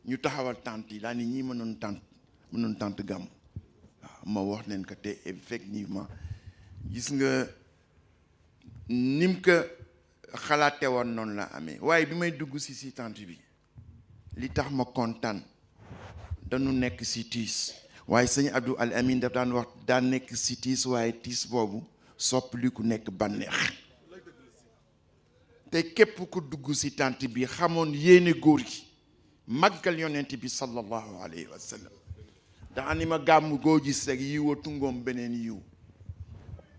ñu taxawal tente yi laa ni ñii mënoon tente gàmm waaw ma wax leen que te effectivement gis nga nim ko xalaate woon noonu la amee waaye bi may dugg si tente bi li tax ma kontaan dañu nekk si tiis waaye sëñ Abdou Al Amin daf daan wax daan nekk si tiis waaye tiis boobu soppali ku nekk bànneex te képp ku dugg si tente bi xamoon yéene góor gi màggal yonent bi sallallahu alayhi wa sallam daa ni ma gàmm goo gis rek yiwa tungoom beneen yiw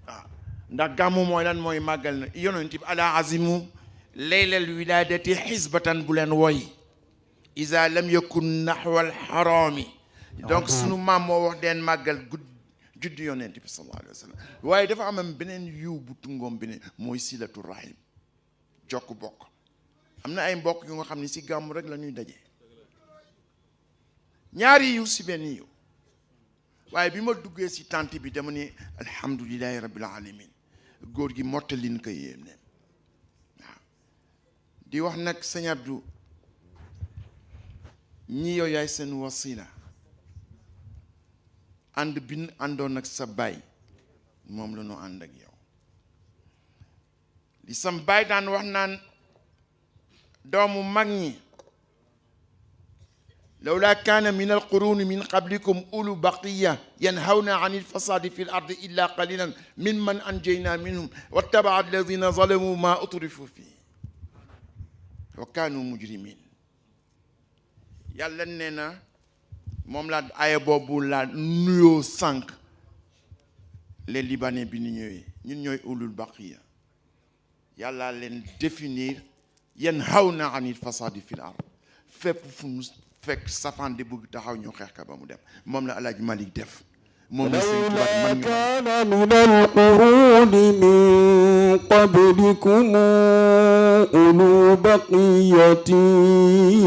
waaw ndax gàmmu mooy lan mooy màggal na yonent bi ala azimu laylal wiladati xisbatan bu leen woy isa lam yakun naxwal xaraami donc sunu maam moo wax deen màggal juddu yonent bi sallallahu alayhi wa sallam waaye dafa am beneen yiw bu tungoom beneen mooy silatu rahim jokk bokk am na ay mbokk yu nga xam ne si gàmmu rek la ñuy daje ñaari yiw si benn yiw waaye bi ma duggee si tànt bi dama ne alhamdulillahi rabbil alamin góor gi mottalin ko yéem ne waaw di wax nag sëñ Abdou ñi yow yaay seen wasila ànd bin àndoon ak sa baay moom la ñu ànd ak yow li sam baay daan wax naan doomu mag ñi lawla kaana min alquruni min qablikum ulu baqiya yanhawna an alfasadi fi lardi illa qalilan mimman anjayna minhum wattabaa alladina zalamu ma utrifu fi wa kaanu mujrimin yàlla nee na moom laa aaya boobu laa nuyoo sànq les libanais bi ni ñëwee ñun ñooy ulul baqiya yàlla leen définir yanhawna an alfasadi fi lard fépp fu mu fekk safaan di bëgg taxaw ñu xeex ka ba mu dem moom la Alaaji Malik def moom la sëñ Tuubaa man kaana min alquruni min qablikum ulu baqiyatin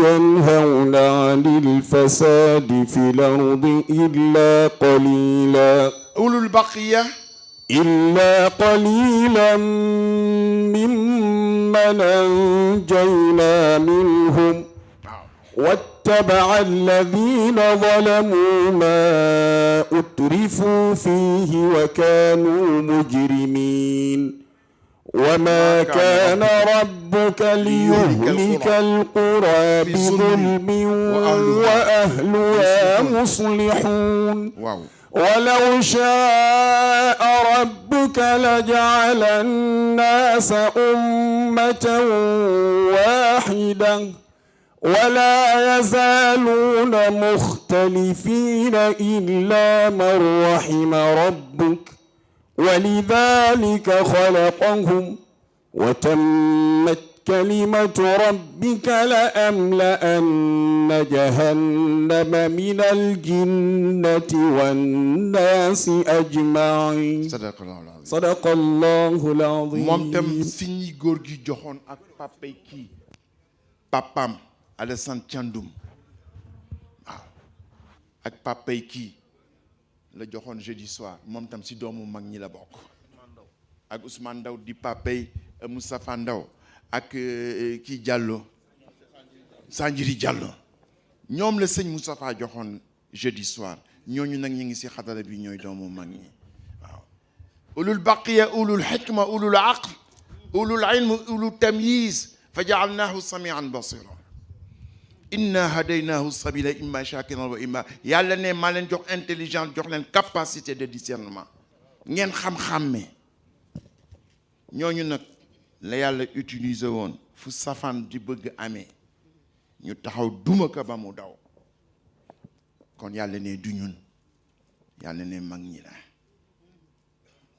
yanhawna anil fasadi fil ardi illa qalila ulul baqiya إلا قليلا ممن أنجينا منهم واتبع الذين ظلموا ما أترفوا فيه وكانوا مجرمين وما كان ربك ليهلك القرى بظلم وأهلها مصلحون ولو شاء ربك لجعل الناس أمة واحدة ولا يزالون مختلفين إلا من رحم ربك ولذلك خلقهم وتمت كلمة ربك لأملأن جهنم من الجنة والناس أجمعين صدق الله العظيم moom tam si ñi góor gi joxoon ak papay kii papam Alassane Thiandoum waaw ak papay kii la joxoon jeudi soir moom tam si doomu mag ñi la bokk ak Ousmane Ndaw di papay Moustapha Ndaw ak kii Diallo Sanjiri Diallo ñoom la sëñ Moustapha joxoon jeudi soir ñooñu nag ñu ngi si xadara bi ñooy doomu mag ñi waaw ulul baqiya ulul hikma ulul aql ulul ilm ulul tamyiz fa jaalnaahu samian basira inna hadaynahu sabila imma shakiran wa imma yàlla ne maa leen jox intelligence jox leen capacité de discernement ngeen xam-xamme ñooñu nag la yàlla utiliser woon fu safaan di bëgg amee ñu taxaw duma ko ba mu daw kon yàlla ne du ñun yàlla ne mag ñi la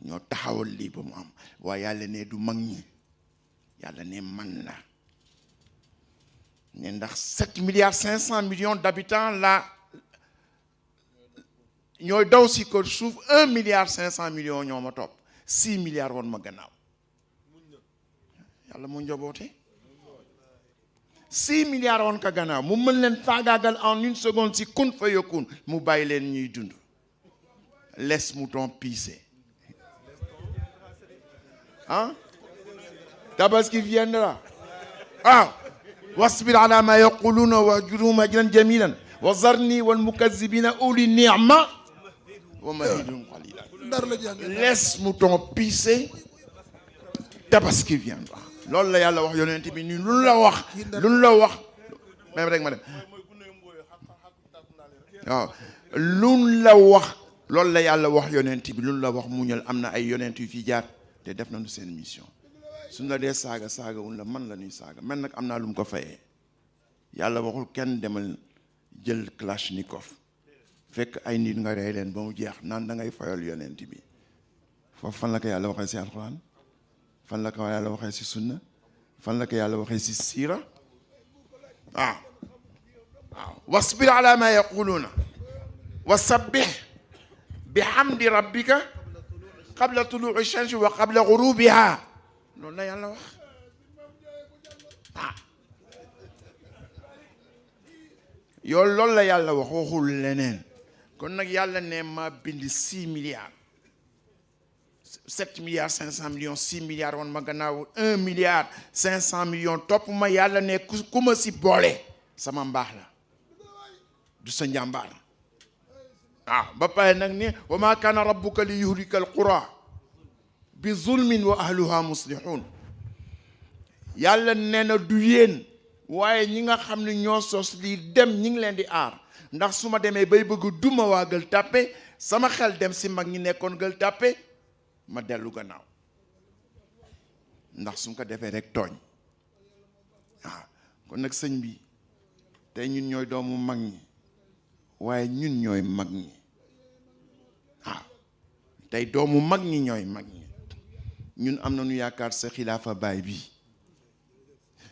ñoo taxawal lii ba mu am waaye yàlla ne du mag ñi yàlla ne man la ne ndax 7 milliards 500 millions d'habitants la ñooy daw si ko suuf 1 milliard 500 millions ñoo ma topp 6 milliards woon ma gannaaw yàlla mu njaboote 6 milliards woon ka gannaaw mu mën leen faagaagal en une seconde si kun fa yokun mu bàyyi leen ñuy dund laisse mouton pisser ah tabaski viendra ah wasbir ala ma yaquluna wahjurhum hajran jamilan wa zarni wal mukazzibina uli ni'ma wa mahilhum qalilan laisse mouton pisser tabaski viendra loolu la yàlla wax yonent bi ni lu la wax même rek ma dem waaw lu la wax loolu la yàlla wax yonent bi lu la wax muñal am na ay yonent yu fi jaar te def nañu seen mission suñ la dee saaga wun la man la ñuy saaga man nag am naa lu mu ko fayee yàlla waxul kenn demal jël kalachnikov fekk ay nit nga rey leen ba mu jeex naan da ngay fayal yonent bi foofu fan la ko yàlla waxee si alxuraan fan la ko yàlla waxee si sunna fan la ko yàlla waxee si siira waaw wasbir ala ma yaquluna wa sabbih bihamdi rabbika qabla tuluu'i shamsi wa qabla ghurubiha loolu la yàlla wax yow loolu la yàlla wax waxul leneen kon nag yàlla ne ma bind 6 milliards 7 milliards 500 millions 6 milliards woon ma gannaaw 1 milliard 500 millions topp ma yàlla ne ku ma si boole sama mbaax la du sa njàmbaar ba pare nag ni wa ma kaana rabbuka li yuhlika al qura bi zulmin wa ahluha muslihun yàlla nee na du yéen waaye ñi nga xam ne ñoo sos lii dem ñi ngi leen di aar ndax su ma demee bay bëgg duma waa Gueule Tapée sama xel dem si mag ñi nekkoon Gueule Tapée ma dellu gannaaw ndax su ko defee rek tooñ kon nag sëñ bi tey ñun ñooy doomu mag ñi waaye ñun ñooy mag ñi tey doomu mag ñi ñooy mag ñi ñun am nañu yaakaar sa xilaafa baay bi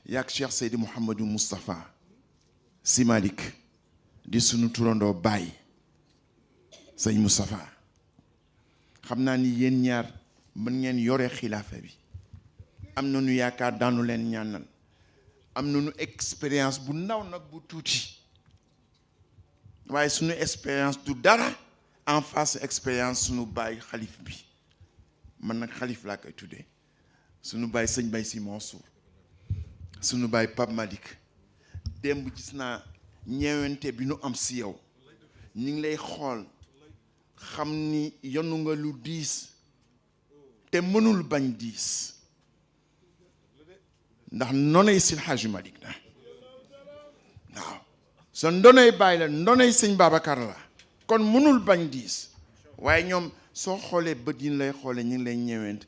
yaak Cheikh Seydi Mouhamadou Moustapha Sy Malick di sunu turandoo baay sëñ Moustapha xam naa ni yéen ñaar mën ngeen yore xilaafa bi am nañu yaakaar daanu leen ñaanal am nañu expérience bu ndaw nag bu tuuti waaye sunu expérience du dara en face expérience sunu baay xalif bi man nag xalif laa koy tuddee sunu baay sëñ Bay Si Mansour sunu baay Pape Malick démb gis naa ñeewante bi nu am si yow ñu ngi lay xool xam ni yonu nga lu diis te mënul bañ diis ndax nonay Seydi Hadji Malick la waaw sa ndonay baay la ndonay sëñ Babacar la kon mënul bañ diis waaye ñoom soo xoolee bët yi lay xoolee ñu ngi lay ñëwent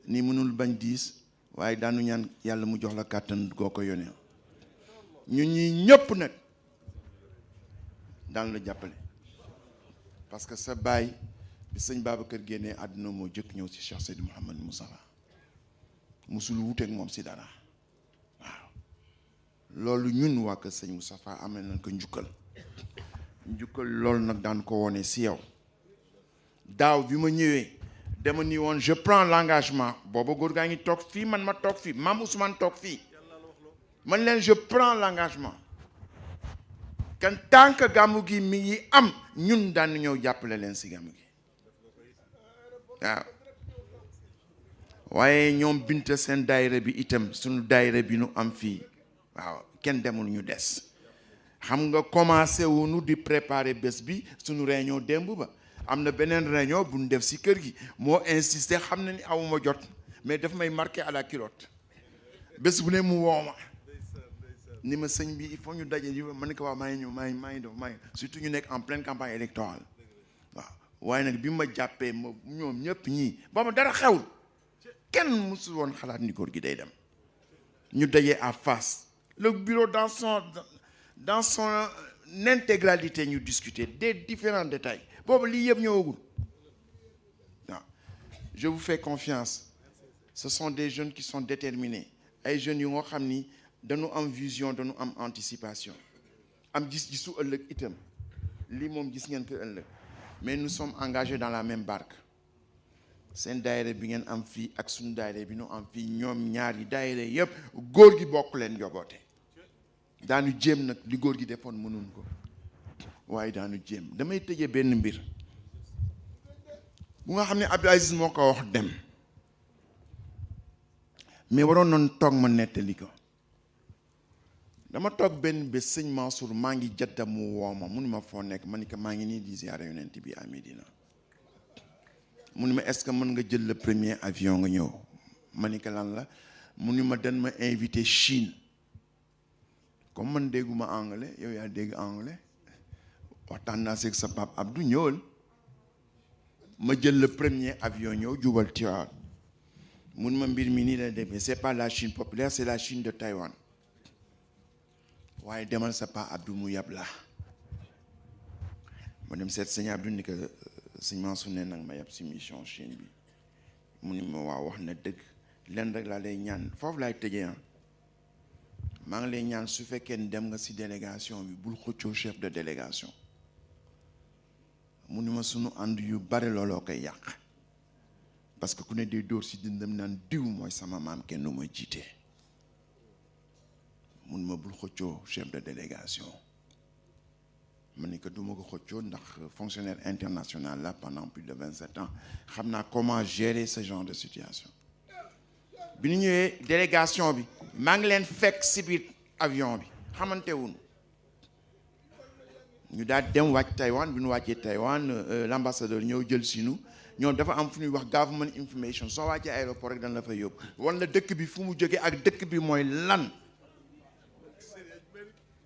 ni mënul bañ diis waaye daanu ñaan yàlla mu jox la kàttan goo ko yónnee ñun ñi ñëpp nag daan la jàppale parce que sa baay bi sëñ Babacar génnee àdduna moo jëkk ñëw si Cheikh Seydi Mouhamed Moustapha musul wuteeg moom si dara waaw loolu ñun waa kër sëñ Moustapha amee nañ ko njukkal loolu nag daan ko wone si yow daaw bi ma ñëwee dama ni woon je prends l'engagement booba góor gaa ngi toog fii man ma toog fii Mame Ousmane toog fii man leen je prends l'engagement qu'en tant que gàmmu gi mi ngi am ñun daan ñëw jàppale leen si gàmmu gi waaw waaye ñoom binte seen daayira bi itam suñu daayira bi nu am fii waaw kenn demul ñu des xam nga commencé wuñu di préparer bés bi suñu réunion démb ba am na beneen réunion bu ñu def si kër gi moo insisté xam na ni awuma jot mais daf may marqué à la culotte bés bu ne mu wooma ni ma sëñ bi il faut ñu daje ma ne ko waaw maa ngi ñëw maa ngi def surtout ñu nekk en pleine campagne électorale waaw waaye nag bi ma jàppee ma ñoom ñëpp ñii ba ma dara xewul kenn musul woon xalaat ni góor gi day dem ñu dajee à face le bureau dans son intégralité ñu discuter des différents détails boobu lii yëpp ñëwagul waaw je vous fais confiance ce sont des jeunes qui sont déterminés ay jeunes yu nga xam ni dañu am vision dañu am anticipation am gis-gisu ëllëg itam lii moom gis ngeen ko ëllëg mais nous sommes engagés dans la même barque seen daayira bi ngeen am fii ak suñu daayira bi nu am fii ñoom ñaari daayira yëpp góor gi bokk leen joboote daanu jéem nag li góor gi defoon mënuñ ko waaye daanu jéem damay tëjee benn mbir bu nga xam ne Abdou Aziz moo ko wax dem mais waroon noonu toog ma nettali ko dama toog benn bés sëñ Mansour maa ngi jadda mu woo ma mu ni ma foo nekk ma ni ko maa ngi nii di ziyaare yonent bi à Médina mu ni ma est-ce que mën nga jël le premier avion nga ñëw ma ni ko lan la mu ni ma dan ma invité Chine comme man dégguma anglais yow yaa dégg anglais waxtaan naa seeg sa pap Abdou ñëwal ma jël le premier avion ñëw jubal Tivaouane mu ni ma mbir mi nii la demee c'est pas la Chine populaire c'est la Chine de Taïwan waaye demal sa pa Abdou mu yab la ma dem seet sëñ Abdou ni ko sëñ Mansour ne nag ma yab si mission Chine bi mu ni ma waaw wax na dëgg len rek laa lay ñaan foofu laay tëjee maa ngi lay ñaan su fekkee ne dem nga si délégation bi bul xëccoo chef de délégation mu ni ma sunu ànd yu bare looloo koy yàq parce que ku ne day dóor si dindam naan diw mooy sama maam kenn du ma jiite mun ma bul xëccoo chef de délégation ma ni que du ma ko xëccoo ndax fonctionnaire international là pendant plus de 27 ans xam naa comment gérer ce genre de situation bi ñu ñëwee délégation bi maa ngi leen fekk si biir avion bi xamante wuñu ñu daal dem wàcc Taïwan bi ñu wàccee Taïwan l'ambassadeur ñëw jël si ñu ñoom dafa am fu ñuy wax government information soo wàccee aéroport rek dañ la fay yóbbu wala dëkk bi fu mu jógee ak dëkk bi mooy lan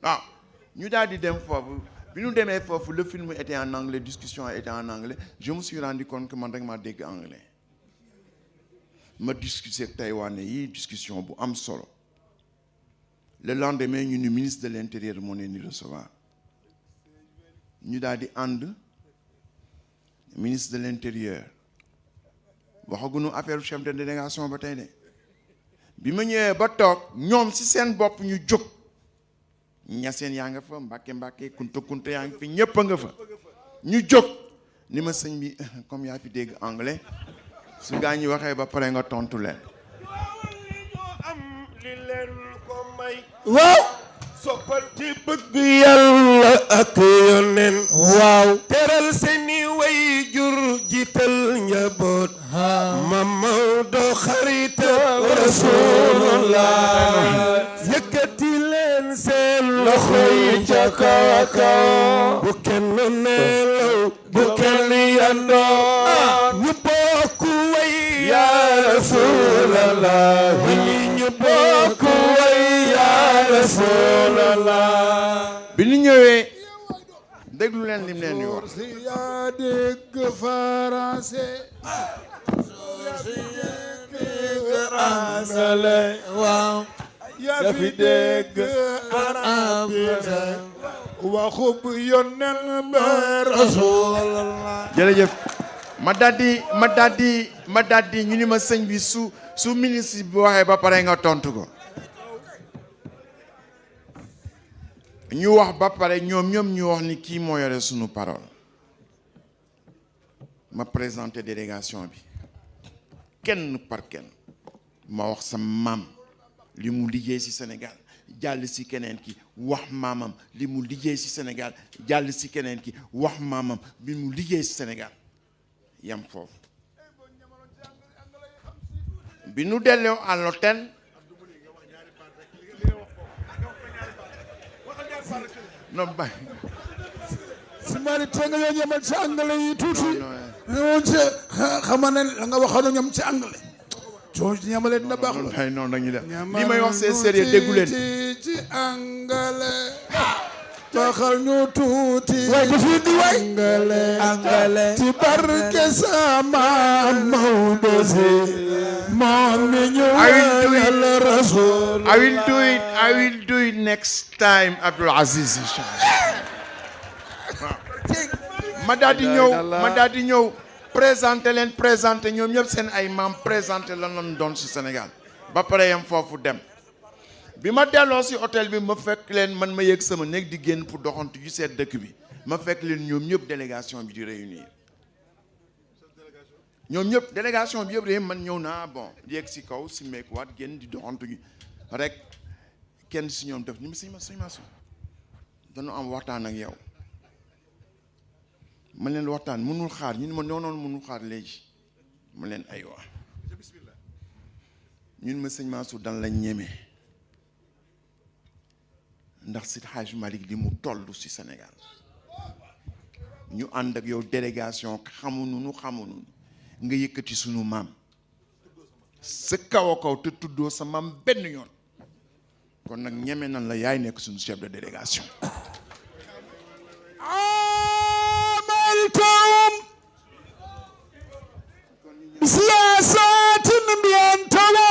waaw ñu daal di dem foofu bi ñu demee foofu le film était en anglais discussion était en anglais je me suis rendu compte que man rek maa dégg anglais ma discuter ak Taïwanais yi discussion bu am solo le lendemain ñu ni ministre de l'intérieur moo leen di recevoir ñu daal di ànd ministre de l'intérieur waxaguñu affaire chef de délégation ba tey de bi ma ñëwee ba toog ñoom ci seen bopp ñu jóg ñaseen yaa nga fa mbàkke kunta yaa ngi fi ñépp a nga fa ñu jóg ni ma sëñ bi comme yaa fi dégg anglais su gaa ñi waxee ba pare nga tontu leen waaw soppante bëgg yàlla ak yoneen waaw teral seeni way jur jiital njaboot ma Maodo xarita rasulullah yëkkati leen seen loxo yi ca kaw kaw bu kenn nelaw bu kenn yandoo ñu bokk way ya rasulallah ñu bokk way ya rasulallah bi ñu ñëwee déglu leen lim leen di wax. si yaa dégg français. waaw yaa fi dégg arab waxub yónneel ba Rasulullah. jërëjëf ma daldi ñu ni ma sëñ bi su ministre bi waxee ba pare nga tontu ko. ñu wax ba pare ñoom ñu wax ni kii moo yore sunu parole. ma présenté délégation bi kenn par kenn ma wax sa maam li mu liggéey ci Sénégal jàll ci keneen ki wax maamam li mu liggéey ci Sénégal jàll ci keneen ki wax maamam bi mu liggéey ci Sénégal yam foofu bi nu delloo à l'hôtel non bay si mari te nga yoo ñemal ci anglais yi tuuti ñoon ci xama ne la nga waxoon ñoom ci anglais coo ñamale dina baax la bay noonu dañuy def li may wax c'est sérieux déggu leen ci anglais taxal ñu tuuti way dafi di way anglais ci barke sama Maodo si moom mi ñu wayal Rasul I will do it next time Abdoul Aziz inchallah ma daal di ñëw présenté ñoom ñëpp seen ay maam présenté lan lañ doon ci Sénégal ba pare yam foofu dem bi ma delloo ci hôtel bi ma fekk leen man ma yëg sama néeg di génn pour doxantu yu seet dëkk bi ma fekk leen ñoom ñëpp délégation bi di réunir ñoom ñëpp délégation bi yëpp de man ñëw naa bon yéeg ci kaw ci meekuwaat génn di doxantu gi rek kenn ci ñoom def ni ma sëñ ma dañu am waxtaan ak yow ma leen waxtaan mënul xaar ñu ne ma noonu mënul xaar léegi ma leen aywa ñun ma sëñ Mansour dan la ñeme ndax Seydi Hadji Malick li mu toll ci Sénégal ñu ànd ak yow délégation xamuñu nga yëkkati sunu maam sa kaw a kaw te tuddoo sa maam benn yoon kon nag ñeme nan la yaay nekk sunu chef de délégation. سياسات بينتوى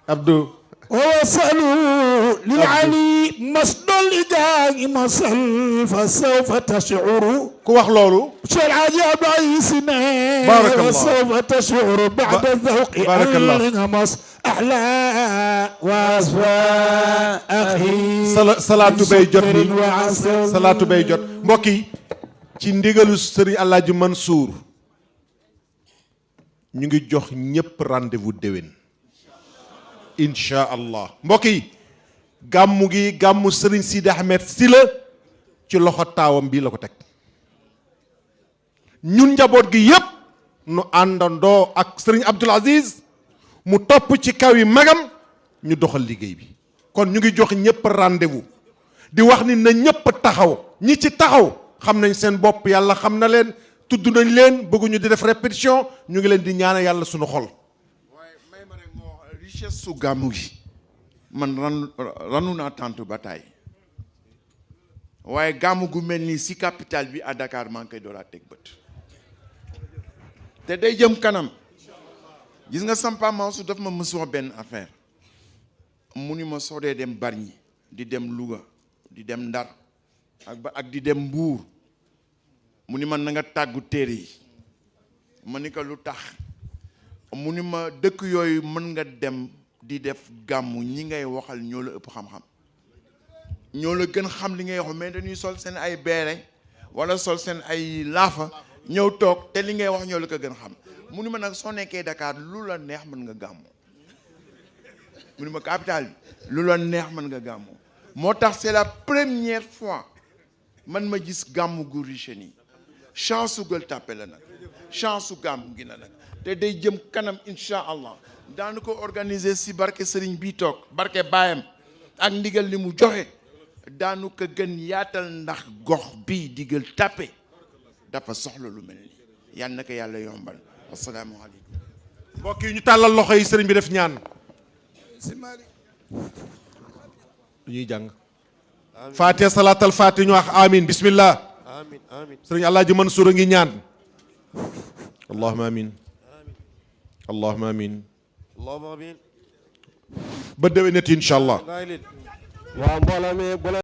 Abdou ووصلوا للعلي مصد الإجاء مصل فسوف تشعر ku wax loolu شو العجب عيسنا بارك الله. وسوف تشعر بعد الذوق بارك الله. الغمص أحلى وأصفى أخي salaatu bay jot ni وعسل salaatu bay jot mbokk yi ci ndigalu Serigne Alaaji Mansour ñu ngi jox ñépp rendez-vous déwén incha allah mbokk yi gàmmu Serigne Sidi Ahmed Sy la ci loxo taawam bii la ko teg ñun njaboot gi yépp nu àndandoo ak Serigne Abdoul Aziz mu topp ci kaw yi magam ñu doxal liggéey bi kon ñu ngi jox ñépp rendez-vous di wax ni na ñépp taxaw ñi ci taxaw xam nañ seen bopp yàlla xam na leen tudd nañ leen bëgguñu di def répétition ñu ngi leen di ñaanal yàlla suñu xol. waaye may ma rek moo richesse su gàmmu gi man ranu naa tàntu ba tàyyi waaye gàmmu gu mel nii si capitale bi à Dakar maa ngi koy door a teg bët te day jëm kanam gis nga Sampa Mansour daf ma mës wax benn affaire mu ni ma soo dee dem Bargny di dem Louga di dem Ndar ak di dem Mbuur mu ni ma na nga tàggu téere yi ma ni ko lu tax mu ni ma dëkk yooyu mën nga dem di def gàmmu ñi ngay waxal ñoo la ëpp xam-xam ñoo la gën xam li ngay wax mais dañuy sol seen ay beere wala sol seen ay laafa ñëw toog te li ngay wax ñoo la ko gën xam mu ni ma nag soo nekkee Dakar lu la neex mën nga gàmmu mu ni ma capitale bi lu la neex mën nga gàmmu moo tax c'est la première fois man ma gis gàmmu gu riche nii chance su Gueule Tapée la nag chance su gàmmu gi na nag te day jëm kanam incha allah daanu ko organiser si barke sëriñ bii toog barke baayam ak ndigal li mu joxe daanu ko gën yaatal ndax gox bii di Gueule Tapée dafa soxla lu mel nii yal na ko yàlla yombal asalaamaaleykum. mbokk yi ñu tàllal loxo yi sëriñ bi def ñaan. ñuy jàng Fatiha salaatal Fatiha ñu wax amin bismillah. amin amin sëriñ Alaaji Mansour a ngi ñaan. allahumma amin allahumma amin allahumma amin ba déwénati incha allah. waa mbooloo mi